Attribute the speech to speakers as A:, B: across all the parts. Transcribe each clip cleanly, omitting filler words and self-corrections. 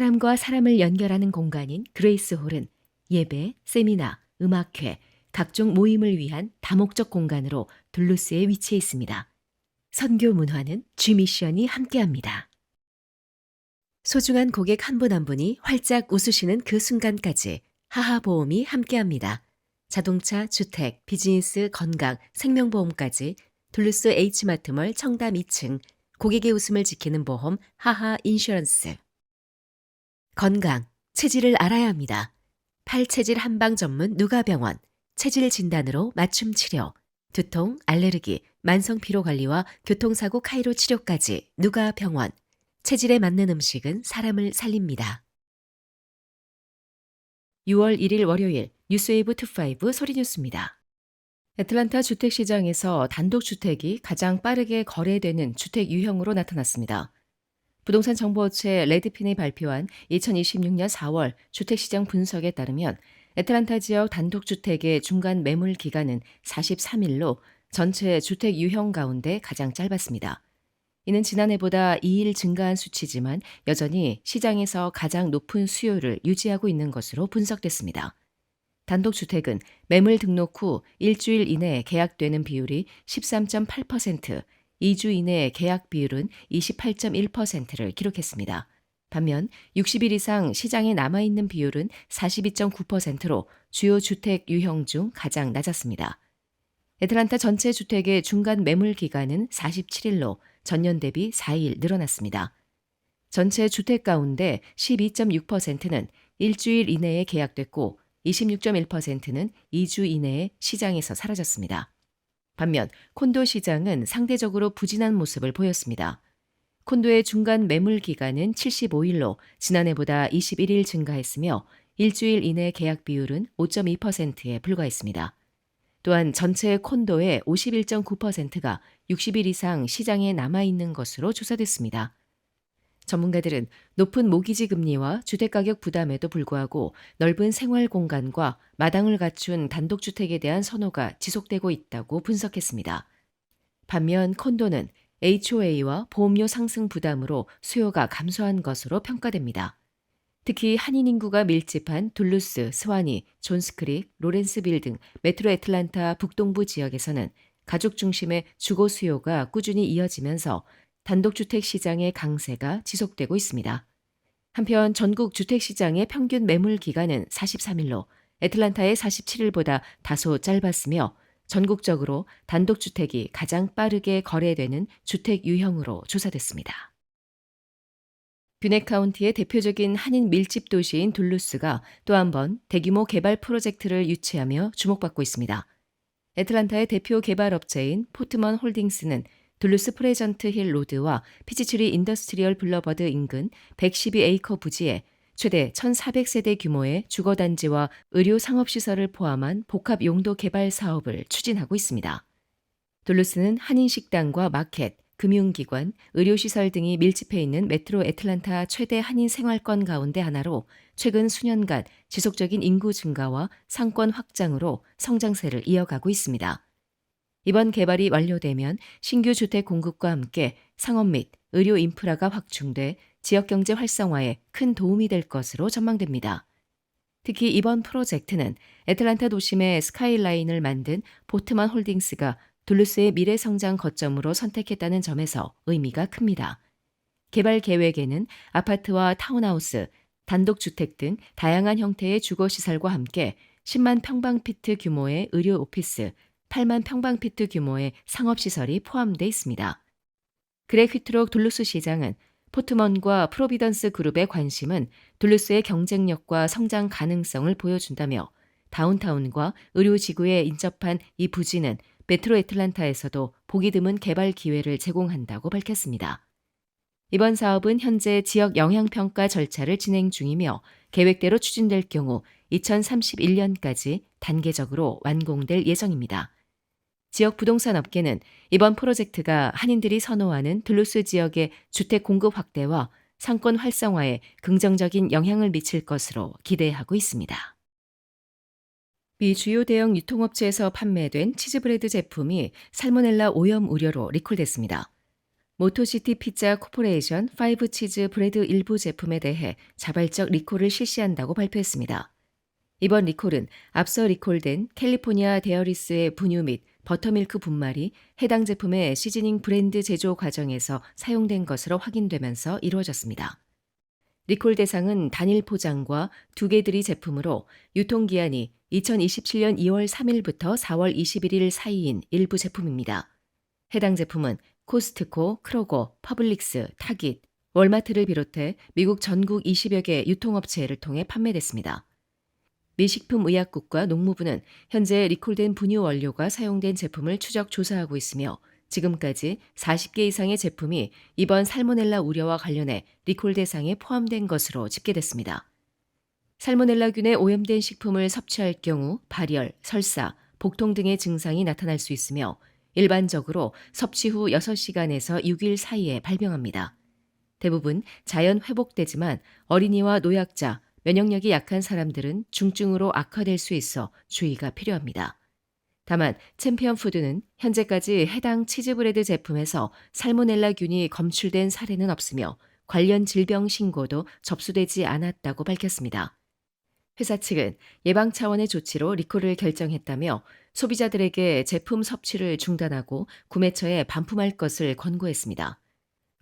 A: 사람과 사람을 연결하는 공간인 그레이스 홀은 예배, 세미나, 음악회, 각종 모임을 위한 다목적 공간으로 둘루스에 위치해 있습니다. 선교 문화는 G미션이 함께합니다. 소중한 고객 한 분 한 분이 활짝 웃으시는 그 순간까지 하하보험이 함께합니다. 자동차, 주택, 비즈니스, 건강, 생명보험까지 둘루스 H마트몰 청담 2층 고객의 웃음을 지키는 보험 하하 인슈런스. 건강, 체질을 알아야 합니다. 팔체질 한방 전문 누가병원, 체질 진단으로 맞춤 치료, 두통, 알레르기, 만성 피로 관리와 교통사고 카이로 치료까지 누가병원. 체질에 맞는 음식은 사람을 살립니다. 6월 1일 월요일 뉴스웨이브 25 소리뉴스입니다. 애틀란타 주택시장에서 단독주택이 가장 빠르게 거래되는 주택 유형으로 나타났습니다. 부동산 정보업체 레드핀이 발표한 2026년 4월 주택시장 분석에 따르면 애틀란타 지역 단독주택의 중간 매물 기간은 43일로 전체 주택 유형 가운데 가장 짧았습니다. 이는 지난해보다 2일 증가한 수치지만 여전히 시장에서 가장 높은 수요를 유지하고 있는 것으로 분석됐습니다. 단독주택은 매물 등록 후 일주일 이내에 계약되는 비율이 13.8%, 2주 이내에 계약 비율은 28.1%를 기록했습니다. 반면 60일 이상 시장에 남아있는 비율은 42.9%로 주요 주택 유형 중 가장 낮았습니다. 애틀란타 전체 주택의 중간 매물 기간은 47일로 전년 대비 4일 늘어났습니다. 전체 주택 가운데 12.6%는 일주일 이내에 계약됐고 26.1%는 2주 이내에 시장에서 사라졌습니다. 반면 콘도 시장은 상대적으로 부진한 모습을 보였습니다. 콘도의 중간 매물 기간은 75일로 지난해보다 21일 증가했으며 일주일 이내 계약 비율은 5.2%에 불과했습니다. 또한 전체 콘도의 51.9%가 60일 이상 시장에 남아있는 것으로 조사됐습니다. 전문가들은 높은 모기지 금리와 주택가격 부담에도 불구하고 넓은 생활 공간과 마당을 갖춘 단독주택에 대한 선호가 지속되고 있다고 분석했습니다. 반면 콘도는 HOA와 보험료 상승 부담으로 수요가 감소한 것으로 평가됩니다. 특히 한인 인구가 밀집한 둘루스, 스와니, 존스크릭, 로렌스빌 등 메트로 애틀란타 북동부 지역에서는 가족 중심의 주거 수요가 꾸준히 이어지면서 단독주택 시장의 강세가 지속되고 있습니다. 한편 전국 주택시장의 평균 매물 기간은 43일로 애틀란타의 47일보다 다소 짧았으며 전국적으로 단독주택이 가장 빠르게 거래되는 주택 유형으로 조사됐습니다. 뷰넥 카운티의 대표적인 한인 밀집 도시인 둘루스가 또 한 번 대규모 개발 프로젝트를 유치하며 주목받고 있습니다. 애틀란타의 대표 개발업체인 포트먼 홀딩스는 둘루스 프레전트 힐 로드와 피치트리 인더스트리얼 블러버드 인근 112에이커 부지에 최대 1,400세대 규모의 주거단지와 의료 상업시설을 포함한 복합 용도 개발 사업을 추진하고 있습니다. 둘루스는 한인 식당과 마켓, 금융기관, 의료시설 등이 밀집해 있는 메트로 애틀란타 최대 한인 생활권 가운데 하나로 최근 수년간 지속적인 인구 증가와 상권 확장으로 성장세를 이어가고 있습니다. 이번 개발이 완료되면 신규 주택 공급과 함께 상업 및 의료 인프라가 확충돼 지역경제 활성화에 큰 도움이 될 것으로 전망됩니다. 특히 이번 프로젝트는 애틀란타 도심의 스카이라인을 만든 포트먼 홀딩스가 둘루스의 미래 성장 거점으로 선택했다는 점에서 의미가 큽니다. 개발 계획에는 아파트와 타운하우스, 단독주택 등 다양한 형태의 주거시설과 함께 10만 평방피트 규모의 의료 오피스, 8만 평방피트 규모의 상업시설이 포함되어 있습니다. 그렉 휘트록 둘루스 시장은 포트먼과 프로비던스 그룹의 관심은 둘루스의 경쟁력과 성장 가능성을 보여준다며 다운타운과 의료지구에 인접한 이 부지는 메트로 애틀란타에서도 보기 드문 개발 기회를 제공한다고 밝혔습니다. 이번 사업은 현재 지역 영향평가 절차를 진행 중이며 계획대로 추진될 경우 2031년까지 단계적으로 완공될 예정입니다. 지역 부동산 업계는 이번 프로젝트가 한인들이 선호하는 둘루스 지역의 주택 공급 확대와 상권 활성화에 긍정적인 영향을 미칠 것으로 기대하고 있습니다. 미 주요 대형 유통업체에서 판매된 치즈브레드 제품이 살모넬라 오염 우려로 리콜됐습니다. 모토시티 피자 코퍼레이션 5 치즈 브레드 일부 제품에 대해 자발적 리콜을 실시한다고 발표했습니다. 이번 리콜은 앞서 리콜된 캘리포니아 데어리스의 분유 및 버터밀크 분말이 해당 제품의 시즈닝 브랜드 제조 과정에서 사용된 것으로 확인되면서 이루어졌습니다. 리콜 대상은 단일 포장과 두 개들이 제품으로 유통기한이 2027년 2월 3일부터 4월 21일 사이인 일부 제품입니다. 해당 제품은 코스트코, 크로거, 퍼블릭스, 타깃, 월마트를 비롯해 미국 전국 20여 개 유통업체를 통해 판매됐습니다. 미 식품의약국과 농무부는 현재 리콜된 분유 원료가 사용된 제품을 추적 조사하고 있으며 지금까지 40개 이상의 제품이 이번 살모넬라 우려와 관련해 리콜 대상에 포함된 것으로 집계됐습니다. 살모넬라균에 오염된 식품을 섭취할 경우 발열, 설사, 복통 등의 증상이 나타날 수 있으며 일반적으로 섭취 후 6시간에서 6일 사이에 발병합니다. 대부분 자연 회복되지만 어린이와 노약자, 면역력이 약한 사람들은 중증으로 악화될 수 있어 주의가 필요합니다. 다만 챔피언 푸드는 현재까지 해당 치즈브레드 제품에서 살모넬라균이 검출된 사례는 없으며 관련 질병 신고도 접수되지 않았다고 밝혔습니다. 회사 측은 예방 차원의 조치로 리콜을 결정했다며 소비자들에게 제품 섭취를 중단하고 구매처에 반품할 것을 권고했습니다.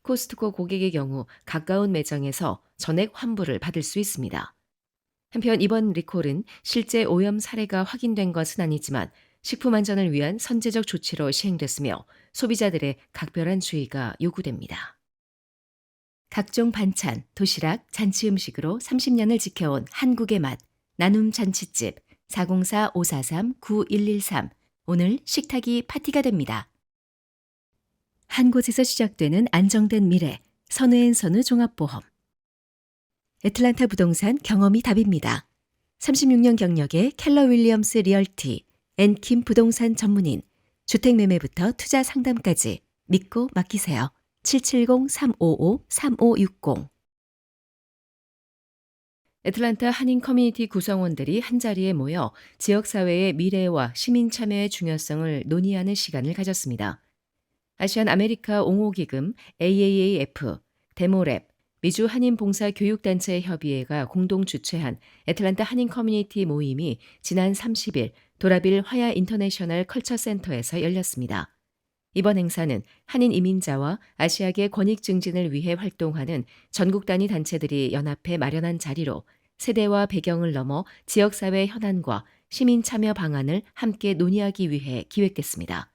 A: 코스트코 고객의 경우 가까운 매장에서 전액 환불을 받을 수 있습니다. 한편 이번 리콜은 실제 오염 사례가 확인된 것은 아니지만 식품 안전을 위한 선제적 조치로 시행됐으며 소비자들의 각별한 주의가 요구됩니다. 각종 반찬, 도시락, 잔치 음식으로 30년을 지켜온 한국의 맛, 나눔 잔치집 404-543-9113 오늘 식탁이 파티가 됩니다. 한 곳에서 시작되는 안정된 미래, 선우앤선우 종합보험. 애틀란타 부동산 경험이 답입니다. 36년 경력의 켈러 윌리엄스 리얼티, 앤킴 부동산 전문인, 주택매매부터 투자 상담까지 믿고 맡기세요. 770-355-3560 애틀란타 한인 커뮤니티 구성원들이 한자리에 모여 지역사회의 미래와 시민 참여의 중요성을 논의하는 시간을 가졌습니다. 아시안 아메리카 옹호기금 AAAF, 데모랩, 미주 한인봉사교육단체 협의회가 공동 주최한 애틀란타 한인 커뮤니티 모임이 지난 30일 도라빌 화야 인터내셔널 컬처센터에서 열렸습니다. 이번 행사는 한인 이민자와 아시아계 권익 증진을 위해 활동하는 전국 단위 단체들이 연합해 마련한 자리로 세대와 배경을 넘어 지역사회 현안과 시민 참여 방안을 함께 논의하기 위해 기획됐습니다.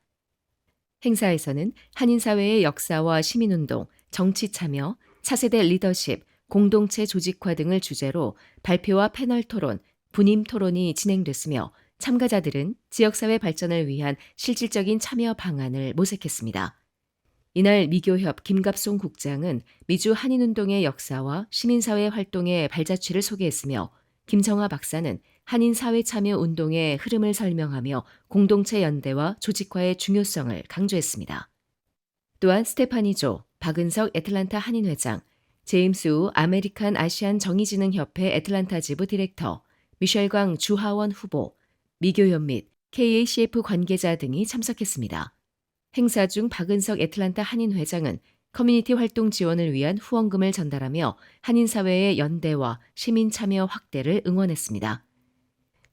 A: 행사에서는 한인사회의 역사와 시민운동, 정치 참여, 차세대 리더십, 공동체 조직화 등을 주제로 발표와 패널 토론, 분임 토론이 진행됐으며 참가자들은 지역사회 발전을 위한 실질적인 참여 방안을 모색했습니다. 이날 미교협 김갑송 국장은 미주 한인운동의 역사와 시민사회 활동의 발자취를 소개했으며 김정화 박사는 한인사회 참여 운동의 흐름을 설명하며 공동체 연대와 조직화의 중요성을 강조했습니다. 또한 스테파니 조, 박은석 애틀란타 한인회장, 제임스 우 아메리칸 아시안 정의진흥협회 애틀란타 지부 디렉터, 미셸 광 주하원 후보, 미교협 및 KACF 관계자 등이 참석했습니다. 행사 중 박은석 애틀란타 한인회장은 커뮤니티 활동 지원을 위한 후원금을 전달하며 한인사회의 연대와 시민 참여 확대를 응원했습니다.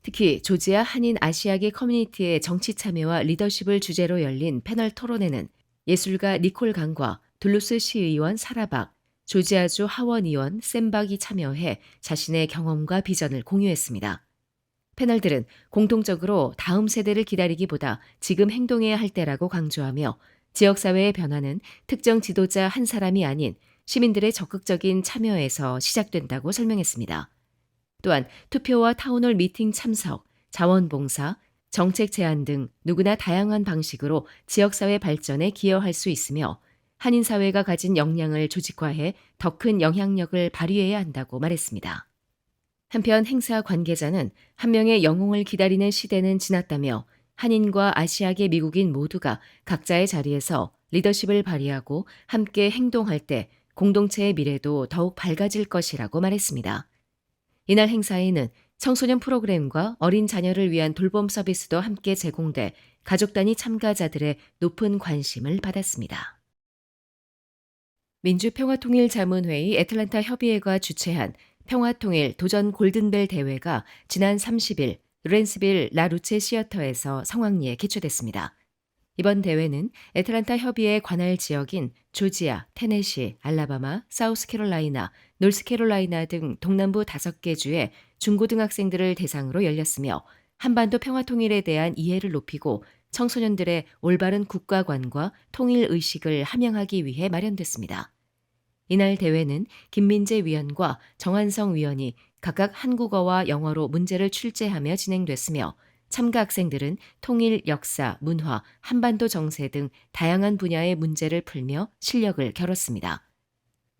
A: 특히 조지아 한인 아시아계 커뮤니티의 정치 참여와 리더십을 주제로 열린 패널 토론회는 예술가 니콜 강과 둘루스 시의원 사라박, 조지아주 하원의원 샘박이 참여해 자신의 경험과 비전을 공유했습니다. 패널들은 공통적으로 다음 세대를 기다리기보다 지금 행동해야 할 때라고 강조하며 지역사회의 변화는 특정 지도자 한 사람이 아닌 시민들의 적극적인 참여에서 시작된다고 설명했습니다. 또한 투표와 타운홀 미팅 참석, 자원봉사, 정책 제안 등 누구나 다양한 방식으로 지역사회 발전에 기여할 수 있으며 한인사회가 가진 역량을 조직화해 더 큰 영향력을 발휘해야 한다고 말했습니다. 한편 행사 관계자는 한 명의 영웅을 기다리는 시대는 지났다며 한인과 아시아계 미국인 모두가 각자의 자리에서 리더십을 발휘하고 함께 행동할 때 공동체의 미래도 더욱 밝아질 것이라고 말했습니다. 이날 행사에는 청소년 프로그램과 어린 자녀를 위한 돌봄 서비스도 함께 제공돼 가족 단위 참가자들의 높은 관심을 받았습니다. 민주평화통일자문회의 애틀랜타 협의회가 주최한 평화통일 도전 골든벨 대회가 지난 30일 루렌스빌 라루체 시어터에서 성황리에 개최됐습니다. 이번 대회는 애틀랜타 협의회 관할 지역인 조지아, 테네시, 알라바마, 사우스캐롤라이나, 노스캐롤라이나 등 동남부 5개 주의 중고등학생들을 대상으로 열렸으며 한반도 평화통일에 대한 이해를 높이고 청소년들의 올바른 국가관과 통일의식을 함양하기 위해 마련됐습니다. 이날 대회는 김민재 위원과 정한성 위원이 각각 한국어와 영어로 문제를 출제하며 진행됐으며 참가 학생들은 통일, 역사, 문화, 한반도 정세 등 다양한 분야의 문제를 풀며 실력을 겨뤘습니다.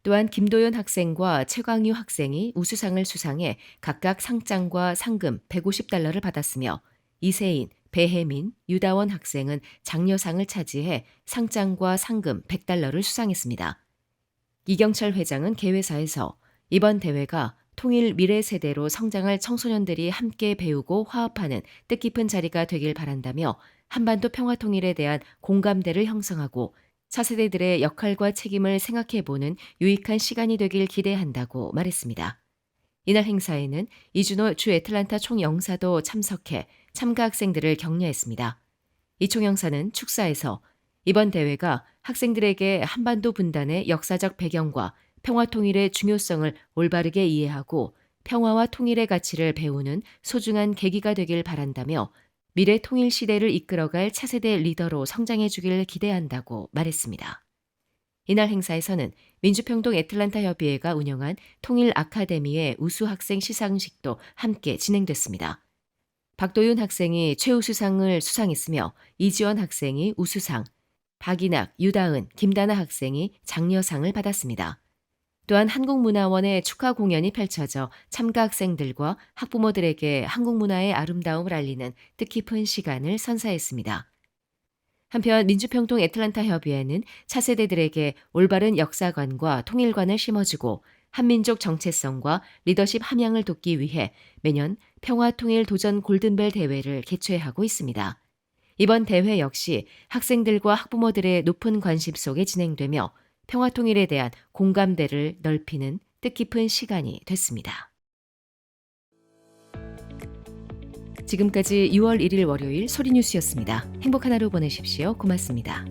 A: 또한 김도연 학생과 최광유 학생이 우수상을 수상해 각각 상장과 상금 150달러를 받았으며 이세인, 배혜민, 유다원 학생은 장려상을 차지해 상장과 상금 100달러를 수상했습니다. 이경철 회장은 개회사에서 이번 대회가 통일 미래 세대로 성장할 청소년들이 함께 배우고 화합하는 뜻깊은 자리가 되길 바란다며 한반도 평화 통일에 대한 공감대를 형성하고 차세대들의 역할과 책임을 생각해보는 유익한 시간이 되길 기대한다고 말했습니다. 이날 행사에는 이준호 주 애틀랜타 총영사도 참석해 참가 학생들을 격려했습니다. 이 총영사는 축사에서 이번 대회가 학생들에게 한반도 분단의 역사적 배경과 평화 통일의 중요성을 올바르게 이해하고 평화와 통일의 가치를 배우는 소중한 계기가 되길 바란다며 미래 통일 시대를 이끌어갈 차세대 리더로 성장해 주길 기대한다고 말했습니다. 이날 행사에서는 민주평통 애틀랜타 협의회가 운영한 통일 아카데미의 우수 학생 시상식도 함께 진행됐습니다. 박도윤 학생이 최우수상을 수상했으며 이지원 학생이 우수상, 박인학, 유다은, 김다나 학생이 장려상을 받았습니다. 또한 한국문화원의 축하 공연이 펼쳐져 참가 학생들과 학부모들에게 한국 문화의 아름다움을 알리는 뜻깊은 시간을 선사했습니다. 한편 민주평통 애틀랜타 협의회는 차세대들에게 올바른 역사관과 통일관을 심어주고 한민족 정체성과 리더십 함양을 돕기 위해 매년 평화통일 도전 골든벨 대회를 개최하고 있습니다. 이번 대회 역시 학생들과 학부모들의 높은 관심 속에 진행되며 평화통일에 대한 공감대를 넓히는 뜻깊은 시간이 됐습니다. 지금까지 6월 1일 월요일 소리뉴스였습니다. 행복한 하루 보내십시오. 고맙습니다.